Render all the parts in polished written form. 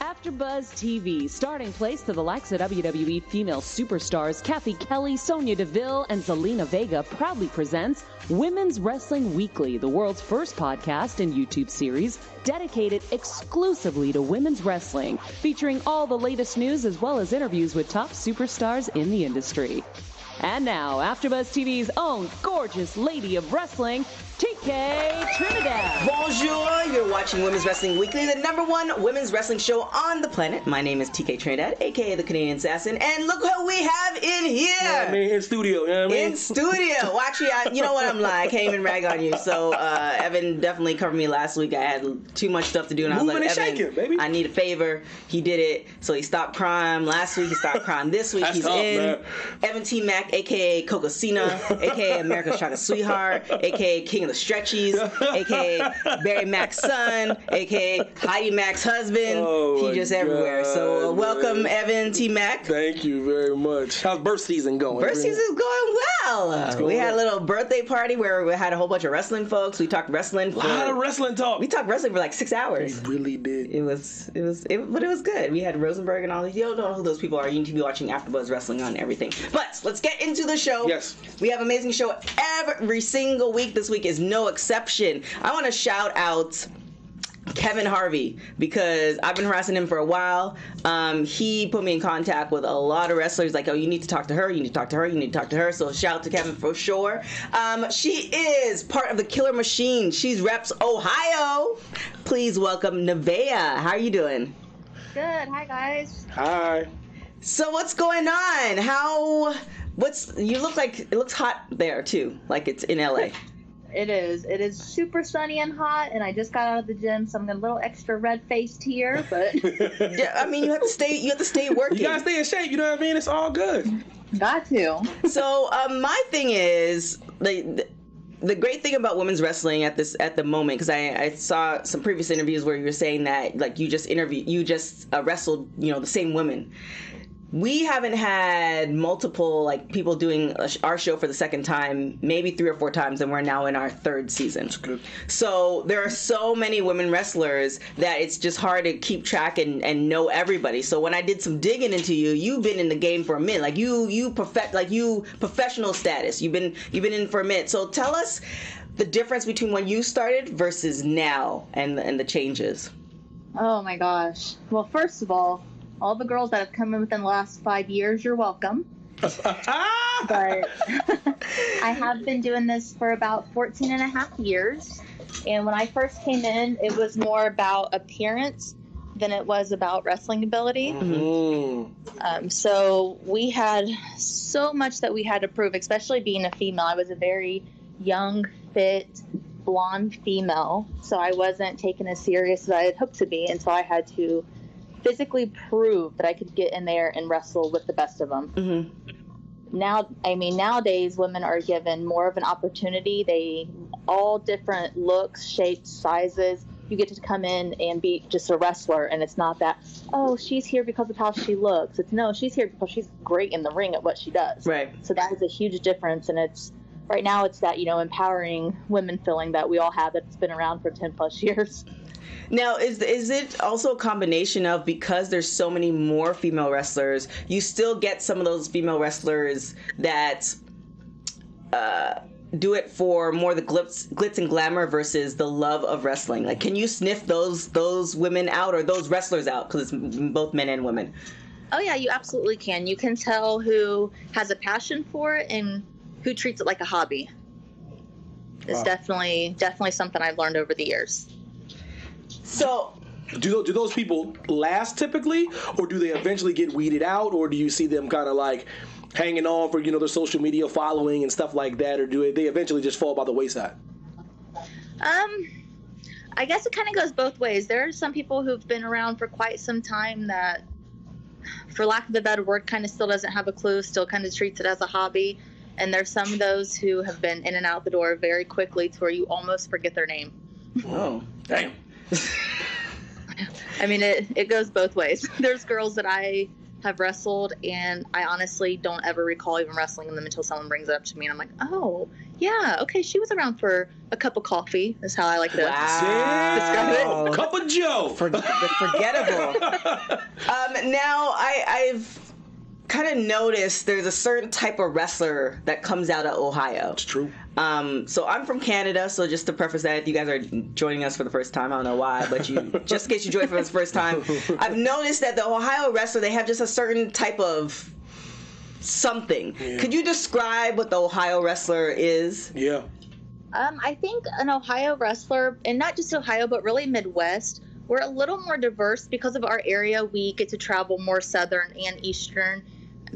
AfterBuzz TV, starting place to the likes of WWE female superstars Kathy Kelly, Sonya Deville, and Zelina Vega proudly presents Women's Wrestling Weekly, the world's first podcast and YouTube series dedicated exclusively to women's wrestling, featuring all the latest news as well as interviews with top superstars in the industry. And now, AfterBuzz TV's own gorgeous lady of wrestling, TK Trinidad. Bonjour, you're watching Women's Wrestling Weekly, the #1 women's wrestling show on the planet. My name is TK Trinidad, aka the Canadian Assassin, and look what we have in here. Yeah, I mean, in studio, you know what I mean? In studio. Well, actually, you know what, I'm lying. I can't even rag on you. So, Evan definitely covered me last week. I had too much stuff to do, and I was like, Evan, shaking, baby. I need a favor. He did it, so he stopped crying. Last week, he stopped crying. This week, he's tough, in. Man. Evan T. Mack, aka Coco Cena, aka America's Chocolate Sweetheart, aka King of the Stretchies, aka Barry Mack's son, aka Heidi Mack's husband. He's just everywhere. So welcome, Evan T. Mack. Thank you very much. How's birth season going? Birth season's going well. We had a little birthday party where we had a whole bunch of wrestling folks. We talked wrestling. A lot of wrestling talk. We talked wrestling for like 6 hours. We really did. But it was good. We had Rosenberg and all these. You don't know who those people are. You need to be watching AfterBuzz Wrestling on everything. But let's get into the show. Yes. We have an amazing show every single week. This week is no exception. I want to shout out Kevin Harvey, because I've been harassing him for a while. He put me in contact with a lot of wrestlers, like, oh, you need to talk to her, you need to talk to her, you need to talk to her. So shout out to Kevin for sure. She is part of the Killer Machine. She's reps Ohio. Please welcome Navaeh. How are you doing? Good. Hi, guys. Hi. So what's going on? You look like it looks hot there too, like it's in LA. It is. It is super sunny and hot, and I just got out of the gym, so I'm a little extra red-faced here. But yeah, I mean, you have to stay working. You gotta stay in shape. You know what I mean? It's all good. Got to. So my thing is the great thing about women's wrestling at the moment, because I saw some previous interviews where you were saying that like you just wrestled the same women. We haven't had multiple like people doing our show for the second time, maybe 3 or 4 times, and we're now in our 3rd season. That's good. So there are so many women wrestlers that it's just hard to keep track and know everybody. So when I did some digging into you, you've been in the game for a minute. Like you professional status. You've been in for a minute. So tell us the difference between when you started versus now and the changes. Oh my gosh. Well, first of all the girls that have come in within the last 5 years, you're welcome. But I have been doing this for about 14 and a half years. And when I first came in, it was more about appearance than it was about wrestling ability. Mm-hmm. So we had so much that we had to prove, especially being a female. I was a very young, fit, blonde female. So I wasn't taken as serious as I had hoped to be. And so I had to physically prove that I could get in there and wrestle with the best of them. Mm-hmm. Nowadays women are given more of an opportunity. They all different looks, shapes, sizes. You get to come in and be just a wrestler, and it's not that, oh, she's here because of how she looks. It's no, she's here because she's great in the ring at what she does. Right. So that is a huge difference, and it's right now it's that empowering women feeling that we all have that's been around for 10 plus years. Now, is it also a combination of, because there's so many more female wrestlers, you still get some of those female wrestlers that do it for more the glitz and glamour versus the love of wrestling? Like, can you sniff those women out, or those wrestlers out? Because it's both men and women. Oh yeah, you absolutely can. You can tell who has a passion for it and who treats it like a hobby. It's definitely something I've learned over the years. So, do those people last typically, or do they eventually get weeded out, or do you see them kind of like hanging on for their social media following and stuff like that, or do they eventually just fall by the wayside? I guess it kind of goes both ways. There are some people who've been around for quite some time that, for lack of a better word, kind of still doesn't have a clue, still kind of treats it as a hobby. And there's some of those who have been in and out the door very quickly to where you almost forget their name. Oh, damn. I mean, it goes both ways. There's girls that I have wrestled, and I honestly don't ever recall even wrestling them until someone brings it up to me, and I'm like, oh, yeah, okay, she was around for a cup of coffee, is how I like to describe it. Cup of Joe. Forgettable. Now, I've kind of noticed there's a certain type of wrestler that comes out of Ohio. It's true. So I'm from Canada, so just to preface that, if you guys are joining us for the first time, I don't know why, but just in case you joined for the first time, I've noticed that the Ohio wrestler, they have just a certain type of something. Yeah. Could you describe what the Ohio wrestler is? Yeah. I think an Ohio wrestler, and not just Ohio, but really Midwest, we're a little more diverse because of our area. We get to travel more Southern and Eastern.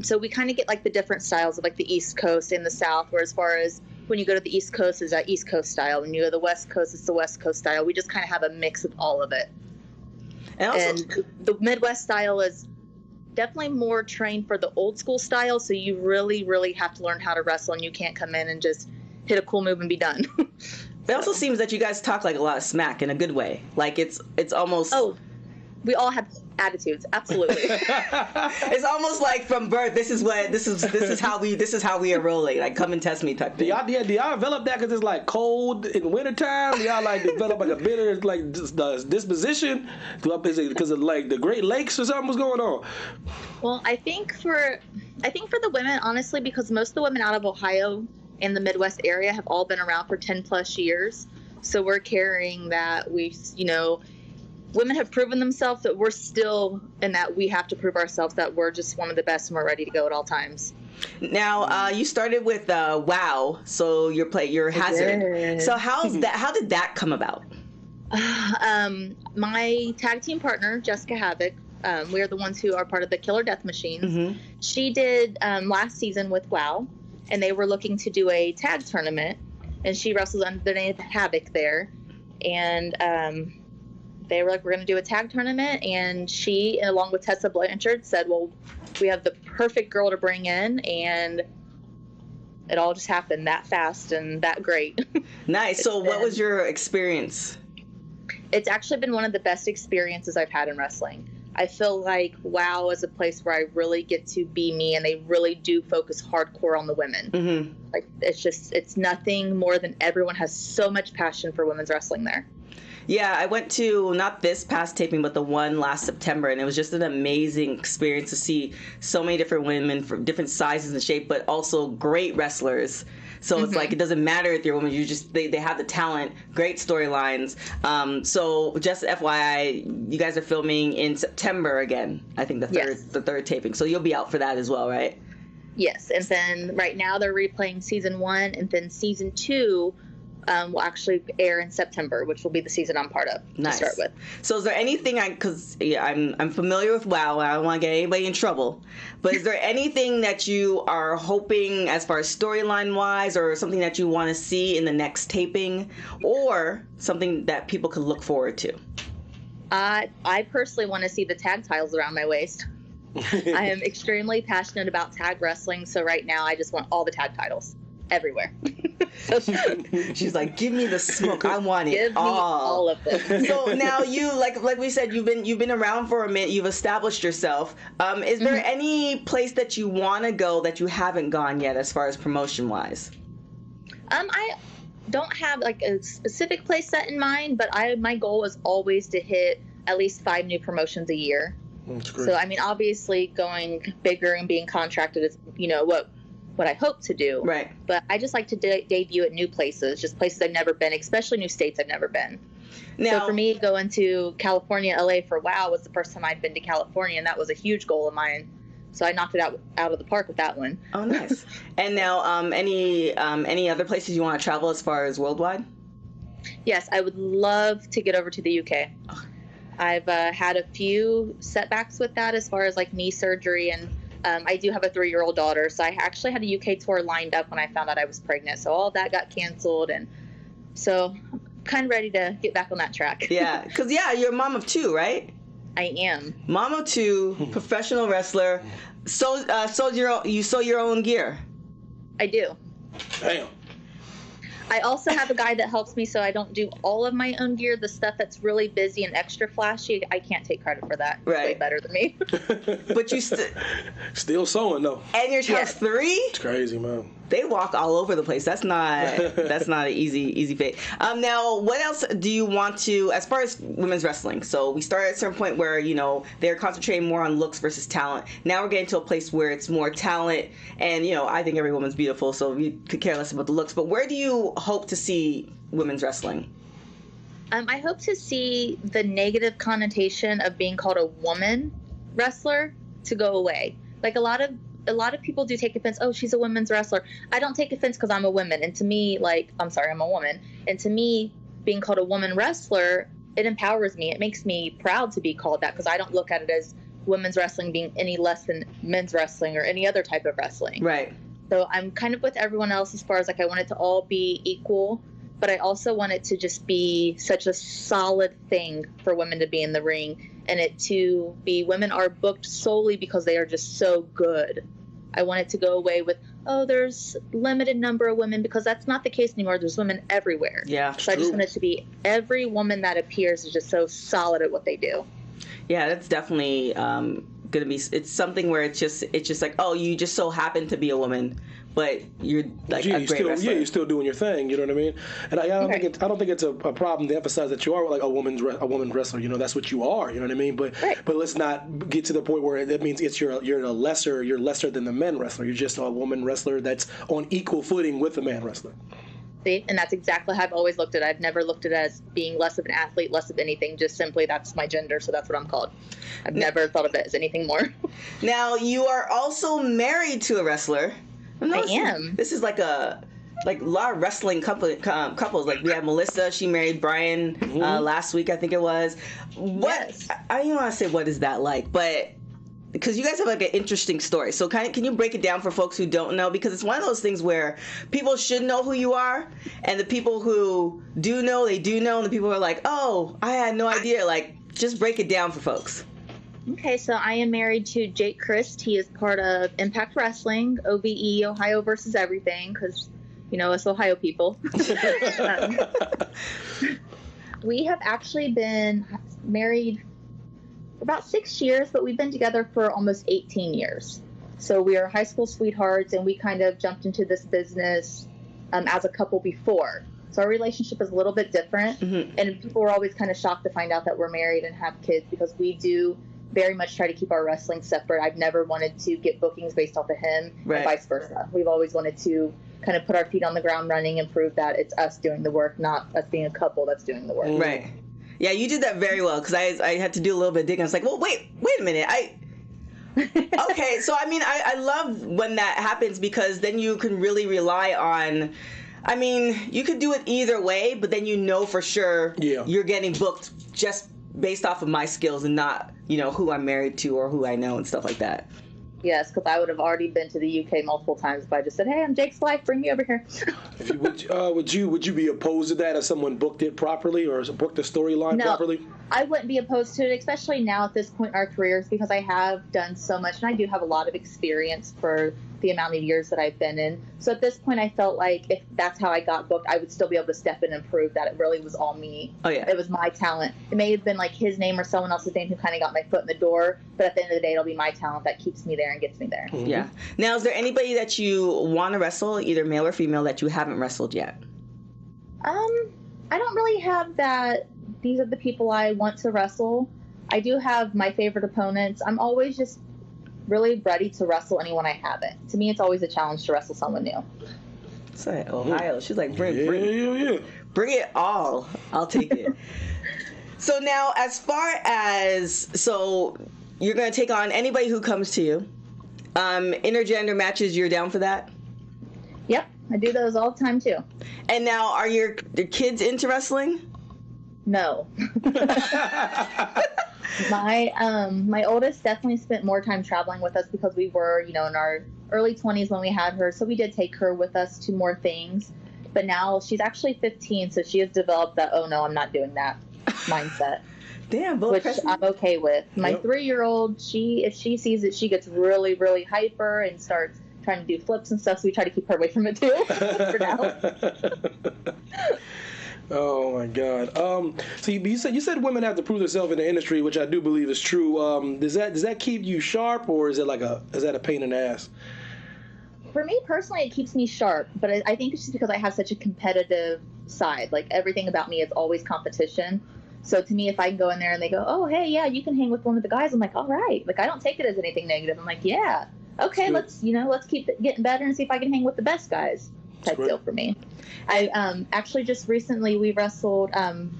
So we kind of get like the different styles of like the East Coast and the South, where as far as when you go to the East Coast, is that East Coast style. When you go to the West Coast, it's the West Coast style. We just kind of have a mix of all of it. And the Midwest style is definitely more trained for the old school style. So you really, really have to learn how to wrestle, and you can't come in and just hit a cool move and be done. It also seems that you guys talk like a lot of smack in a good way. Like it's almost. Oh, we all have attitudes. Absolutely. It's almost like from birth. This is how we are rolling. Like, come and test me type thing. Do y'all develop that because it's like cold in wintertime? Do y'all like develop like a bitter like disposition? Is it because of like the Great Lakes or something? What's going on? Well, I think for the women, honestly, because most of the women out of Ohio and the Midwest area have all been around for 10 plus years. So we're carrying that. Women have proven themselves, that we're still in that we have to prove ourselves that we're just one of the best and we're ready to go at all times. Now, you started with WOW, so you're Hazard. So how did that come about? My tag team partner, Jessica Havoc, we are the ones who are part of the Killer Death Machines. Mm-hmm. She did last season with WOW, and they were looking to do a tag tournament, and she wrestles under the name of Havoc there. And they were like, we're going to do a tag tournament. And she, along with Tessa Blanchard, said, well, we have the perfect girl to bring in. And it all just happened that fast and that great. Nice. So what was your experience? It's actually been one of the best experiences I've had in wrestling. I feel like WOW is a place where I really get to be me, and they really do focus hardcore on the women. Mm-hmm. Like, it's nothing more than everyone has so much passion for women's wrestling there. Yeah, I went to, not this past taping, but the one last September, and it was just an amazing experience to see so many different women from different sizes and shape, but also great wrestlers. So it's like, it doesn't matter if you're a woman, they have the talent, great storylines. So just FYI, you guys are filming in September again, I think the third taping. So you'll be out for that as well, right? Yes, and then right now they're replaying season 1, and then season 2 will actually air in September, which will be the season I'm part of. Nice. To start with. So is there anything, because I'm familiar with WOW, I don't want to get anybody in trouble, but is there anything that you are hoping as far as storyline wise, or something that you want to see in the next taping, or something that people could look forward to? I personally want to see the tag titles around my waist. I am extremely passionate about tag wrestling, so right now I just want all the tag titles everywhere. She's like, give me the smoke. I want it. Give me all of them. So now you, like we said, you've been around for a minute. You've established yourself. Is there any place that you want to go that you haven't gone yet, as far as promotion wise? I don't have like a specific place set in mind, but my goal is always to hit at least 5 new promotions a year. That's great. So I mean, obviously going bigger and being contracted is, what I hope to do. Right. But I just like to debut at new places, just places I've never been, especially new states I've never been. Now, so for me, going to California, LA for WOW was the first time I'd been to California, and that was a huge goal of mine. So I knocked it out of the park with that one. Oh, nice. And now, any other places you want to travel as far as worldwide? Yes, I would love to get over to the UK. I've had a few setbacks with that as far as like knee surgery, and I do have a 3-year-old daughter, so I actually had a UK tour lined up when I found out I was pregnant. So all that got canceled, and so I'm kind of ready to get back on that track. Yeah, because you're a mom of 2, right? I am. Mom of 2, professional wrestler. So you sew your own gear? I do. Damn. I also have a guy that helps me, so I don't do all of my own gear. The stuff that's really busy and extra flashy, I can't take credit for that. He's way better than me. But you still sewing though. And your child's 3? It's crazy, man. They walk all over the place. That's not an easy feat. Now, what else do you want to, as far as women's wrestling? So we started at a certain point where, you know, they're concentrating more on looks versus talent. Now we're getting to a place where it's more talent, and, you know, I think every woman's beautiful, so we could care less about the looks. But where do you hope to see women's wrestling? I hope to see the negative connotation of being called a woman wrestler to go away. Like a lot of people do take offense. Oh, she's a women's wrestler. I don't take offense because I'm a woman. And to me, I'm a woman. And to me, being called a woman wrestler, it empowers me. It makes me proud to be called that, because I don't look at it as women's wrestling being any less than men's wrestling or any other type of wrestling. Right. So I'm kind of with everyone else as far as, like, I want it to all be equal, but I also want it to just be such a solid thing for women to be in the ring, and it to be women are booked solely because they are just so good. I want it to go away with, oh, there's limited number of women, because that's not the case anymore. There's women everywhere. Yeah, so I just want it to be every woman that appears is just so solid at what they do. Yeah, that's definitely gonna be. It's something where it's just like, oh, you just so happen to be a woman, but you're like a great wrestler. Yeah, you're still doing your thing. You know what I mean? And I don't think it's a problem to emphasize that you are like a woman wrestler. You know, that's what you are. You know what I mean? But let's not get to the point where that means you're lesser than the men wrestler. You're just a woman wrestler that's on equal footing with the man wrestler. See? And that's exactly how I've always looked at it. I've never looked at it as being less of an athlete, less of anything. Just simply, that's my gender, so that's what I'm called. I've never thought of it as anything more. Now, you are also married to a wrestler. I am. This is like a lot of wrestling couples. Like we have Melissa. She married Brian last week, I think it was. Yes. I don't want to say what is that like, but because you guys have like an interesting story. So can you break it down for folks who don't know? Because it's one of those things where people should know who you are, and the people who do know, they do know, and the people who are like, oh, I had no idea. Like, just break it down for folks. Okay, so I am married to Jake Christ. He is part of Impact Wrestling, OVE, Ohio versus everything, because, you know, us Ohio people. We have actually been married for about 6 years, but we've been together for almost 18 years. So we are high school sweethearts, and we kind of jumped into this business as a couple before. So our relationship is a little bit different, and people were always kind of shocked to find out that we're married and have kids, because we do very much try to keep our wrestling separate. I've never wanted to get bookings based off of him, and vice versa. We've always wanted to kind of put our feet on the ground running and prove that it's us doing the work, not us being a couple that's doing the work. Right. Yeah, you did that very well, because I had to do a little bit of digging. I was like, well, wait a minute. Okay, so I mean, I love when that happens, because then you can really rely on, I mean, you could do it either way, but then you know for sure you're getting booked just based off of my skills and not, you know, who I'm married to or who I know and stuff like that. Yes, because I would have already been to the UK multiple times if I just said, hey, I'm Jake's wife, bring me over here. Would you be opposed to that if someone booked it properly or booked the storyline properly? I wouldn't be opposed to it, especially now at this point in our careers, because I have done so much, and I do have a lot of experience for the amount of years that I've been in. So at this point, I felt like if that's how I got booked, I would still be able to step in and prove that it really was all me. Oh, yeah. It was my talent. It may have been like his name or someone else's name who kind of got my foot in the door, but at the end of the day, it'll be my talent that keeps me there and gets me there. Mm-hmm. Yeah. Now, is there anybody that you want to wrestle, either male or female, that you haven't wrestled yet? I don't really have that. These are the people I want to wrestle. I do have my favorite opponents. I'm always just really ready to wrestle anyone I haven't. To me, it's always a challenge to wrestle someone new. Say Ohio. She's like, bring it all. I'll take it. So now, as far as, so you're going to take on anybody who comes to you. Intergender matches, you're down for that? Yep, I do those all the time too. And now, are your kids into wrestling? No. My oldest definitely spent more time traveling with us because we were, you know, in our early 20s when we had her. So we did take her with us to more things. But now she's actually 15, so she has developed that, oh no, I'm not doing that mindset. Damn, which I'm okay with. My 3-year-old, if she sees it, she gets really, really hyper and starts trying to do flips and stuff, so we try to keep her away from it too for now. Oh my God! So you said women have to prove themselves in the industry, which I do believe is true. Does that keep you sharp, or is that a pain in the ass? For me personally, it keeps me sharp, but I think it's just because I have such a competitive side. Like, everything about me is always competition. So to me, if I can go in there and they go, "Oh, hey, yeah, you can hang with one of the guys," I'm like, "All right." Like, I don't take it as anything negative. I'm like, "Yeah, okay, let's keep getting better and see if I can hang with the best guys." Type deal for me. I actually just recently we wrestled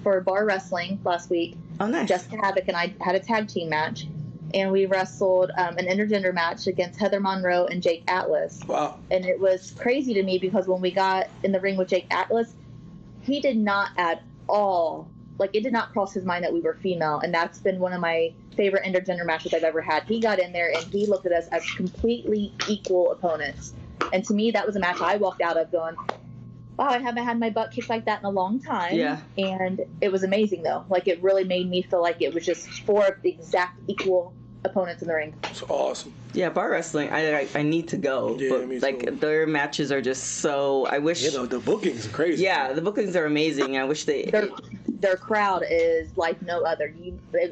for bar wrestling last week. Oh, nice. Jessica Havoc and I had a tag team match, and we wrestled an intergender match against Heather Monroe and Jake Atlas. Wow. And it was crazy to me because when we got in the ring with Jake Atlas, he did not at all, like, it did not cross his mind that we were female, and that's been one of my favorite intergender matches I've ever had. He got in there and he looked at us as completely equal opponents. And to me, that was a match I walked out of going, wow, I haven't had my butt kicked like that in a long time. Yeah. And it was amazing, though. Like, it really made me feel like it was just four of the exact equal opponents in the ring. It's awesome. Yeah, bar wrestling, I need to go. Yeah, but, me too. like, their matches are just so, I wish. Yeah, the bookings are crazy. Yeah, the bookings are amazing. I wish Their crowd is like no other.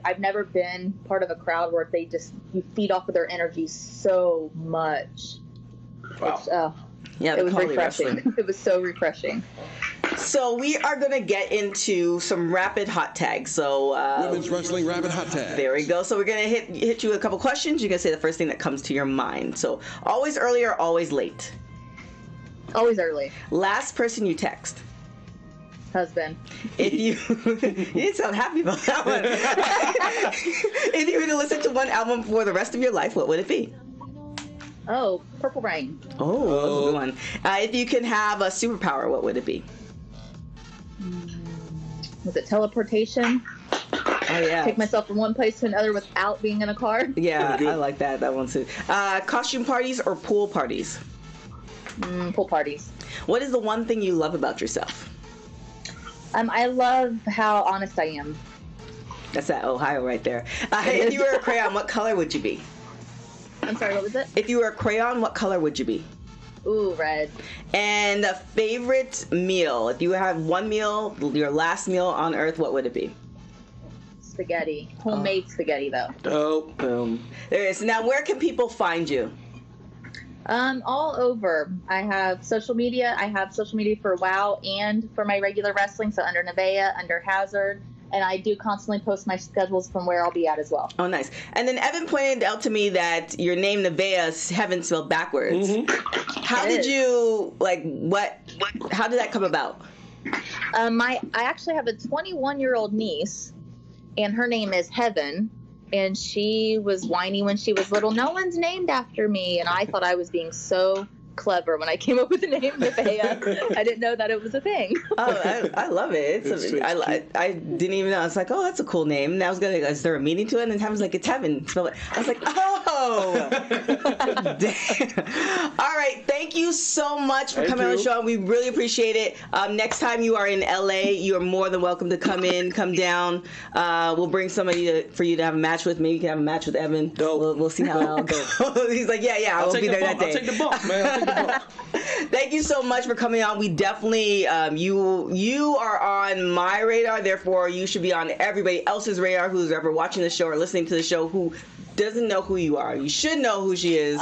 I've never been part of a crowd where you feed off of their energy so much. Wow. Yeah, it was refreshing. It was so refreshing. So we are going to get into some rapid hot tags. So Women's Wrestling Rapid Hot Tags. There we go. So we're going to hit you a couple questions. You're going to say the first thing that comes to your mind. So always early or always late? Always early. Last person you text? Husband. If you didn't sound happy about that one. If you were to listen to one album for the rest of your life, what would it be? Oh, Purple Rain. Oh, that's a good one. If you can have a superpower, what would it be? Was it teleportation? Oh, yeah. Take myself from one place to another without being in a car? Yeah, I like that one too. Costume parties or pool parties? Pool parties. What is the one thing you love about yourself? I love how honest I am. That's that Ohio right there. If you were a crayon, what color would you be? I'm sorry, what was it? If you were a crayon, what color would you be? Ooh, red. And a favorite meal. If you had one meal, your last meal on earth, what would it be? Spaghetti. Homemade spaghetti, though. Dope. Boom. There is. Now, where can people find you? All over. I have social media. I have social media for WOW and for my regular wrestling, so under Navaeh, under Hazard. And I do constantly post my schedules from where I'll be at as well. Oh, nice. And then Evan pointed out to me that your name, Navaeh, is heaven spelled backwards. Mm-hmm. How did you, how did that come about? I actually have a 21-year-old niece, and her name is Heaven. And she was whiny when she was little. No one's named after me. And I thought I was being so clever when I came up with the name Navaeh. I didn't know that it was a thing. Oh, I love it. I didn't even know. I was like, oh, that's a cool name. And I was going to, is there a meaning to it? And Heaven's like, it's heaven. So I was like, oh. Damn. All right. Thank you so much for coming on the show. We really appreciate it. Next time you are in LA, you are more than welcome to come down. We'll bring somebody for you to have a match with. Maybe you can have a match with Evan. Dope. We'll see how that'll go. He's like, yeah, I will be there that day. I'll take the bump, man. Thank you so much for coming on. We definitely, you are on my radar, therefore you should be on everybody else's radar who's ever watching the show or listening to the show who doesn't know who you are. You should know who she is,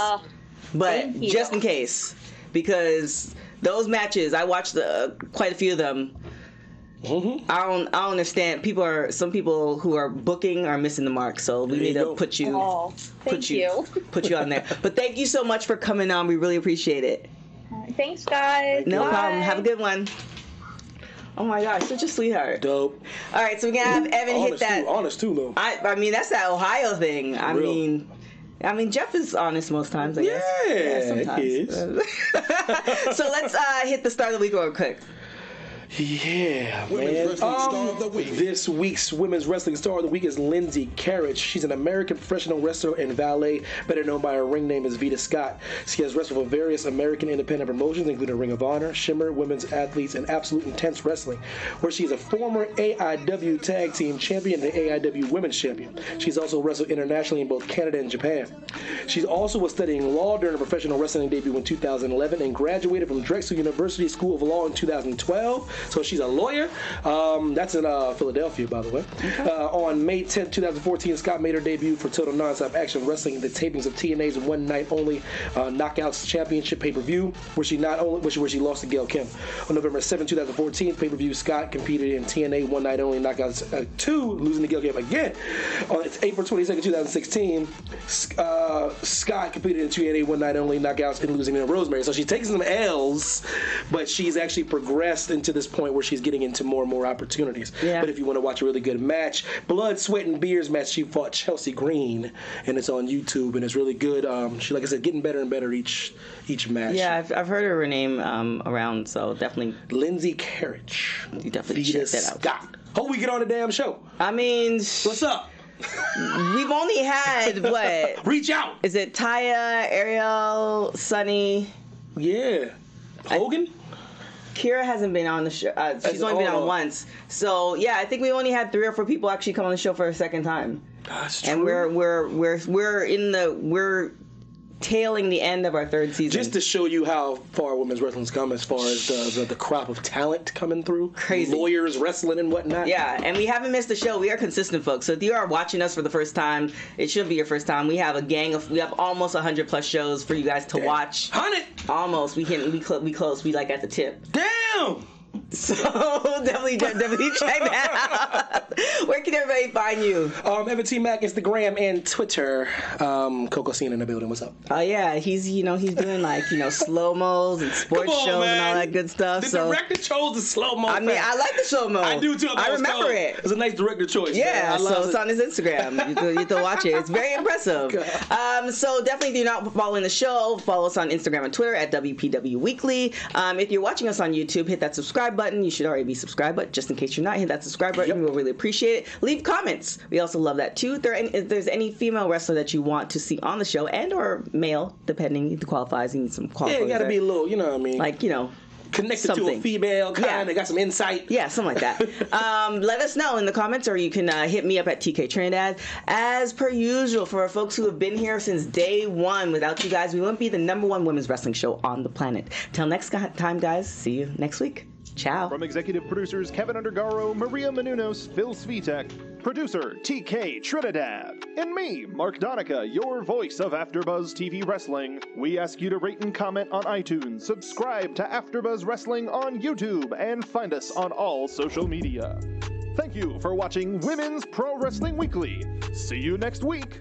but just in case, because those matches, I watched quite a few of them. Mm-hmm. I don't understand. Some people who are booking are missing the mark. So we need to put you on there. But thank you so much for coming on. We really appreciate it. Thanks, guys. No Bye. problem. Have a good one. Oh my gosh, such a sweetheart. Dope. All right, so we're gonna have Evan hit that. Honest too, though. I mean, that's that Ohio thing. I mean, Jeff is honest most times, I guess. Yeah, sometimes. he is. So let's hit the start of the week real quick. Yeah, Women's man. Wrestling Star of the Week. This week's Women's Wrestling Star of the Week is Lindsay Carriage. She's an American professional wrestler and valet, better known by her ring name as Vita Scott. She has wrestled for various American independent promotions, including Ring of Honor, Shimmer, Women's Athletes, and Absolute Intense Wrestling, where she's a former AIW Tag Team Champion and AIW Women's Champion. She's also wrestled internationally in both Canada and Japan. She also was studying law during her professional wrestling debut in 2011 and graduated from Drexel University School of Law in 2012. So she's a lawyer. That's in Philadelphia, by the way. On May 10, 2014, Scott made her debut for Total Nonstop Action Wrestling in the tapings of TNA's One Night Only Knockouts Championship pay-per-view, where she lost to Gail Kim. On November 7, 2014, pay-per-view, Scott competed in TNA One Night Only Knockouts 2, losing to Gail Kim again. On April 22, 2016, Scott competed in TNA One Night Only Knockouts and losing to Rosemary. So she's taking some L's, but she's actually progressed into this point where she's getting into more and more opportunities. Yeah. But if you want to watch a really good match, Blood, Sweat, and Beers match, she fought Chelsea Green, and it's on YouTube, and it's really good. She, like I said, getting better and better each match. Yeah, I've heard her name around, so definitely. Lindsay Carriage. You definitely check that out. Scott. Hope we get on the damn show. I mean, what's up? We've only had what? Reach out. Is it Taya, Ariel, Sunny? Yeah. Hogan? Kira hasn't been on the show. She's only been on once. So yeah, I think we only had 3 or 4 people actually come on the show for a second time. That's true. And we're tailing the end of our 3rd season. Just to show you how far women's wrestling's come as far as the crop of talent coming through. Crazy. Lawyers wrestling and whatnot. Yeah, and we haven't missed a show. We are consistent, folks. So if you are watching us for the first time, it shouldn't be your first time. We have we have almost 100 plus shows for you guys to watch. 100? Almost. We close. We like at the tip. Damn! So definitely check that out. Where can everybody find you? Evan T. Mac, Instagram and Twitter. Coco Scene in the building. What's up? Oh yeah, he's doing like slow mos and sports shows and all that good stuff. The director chose the slow mo. I mean, I like the slow mo. I do too. I remember it. It's a nice director choice. Yeah, so it's on his Instagram. You have to watch it. It's very impressive. So definitely, if you're not following the show, follow us on Instagram and Twitter at WPW Weekly. If you're watching us on YouTube, hit that subscribe button. You should already be subscribed, but just in case you're not, hit that subscribe button. Yep. We'll really appreciate it. Leave comments. We also love that too. If there's any female wrestler that you want to see on the show, and or male, depending the qualifies, you need some qualifiers. Yeah, you gotta be a little, you know what I mean? Like, connected something. to a female kind of got some insight. Yeah, something like that. Let us know in the comments, or you can hit me up at TK Trinidad. As per usual, for our folks who have been here since day one, without you guys, we wouldn't be the #1 women's wrestling show on the planet. Till next time, guys, see you next week. Ciao. From executive producers Kevin Undergaro, Maria Menounos, Phil Svitek, producer TK Trinidad, and me, Mark Donica, your voice of AfterBuzz TV Wrestling, we ask you to rate and comment on iTunes, subscribe to AfterBuzz Wrestling on YouTube, and find us on all social media. Thank you for watching Women's Pro Wrestling Weekly. See you next week.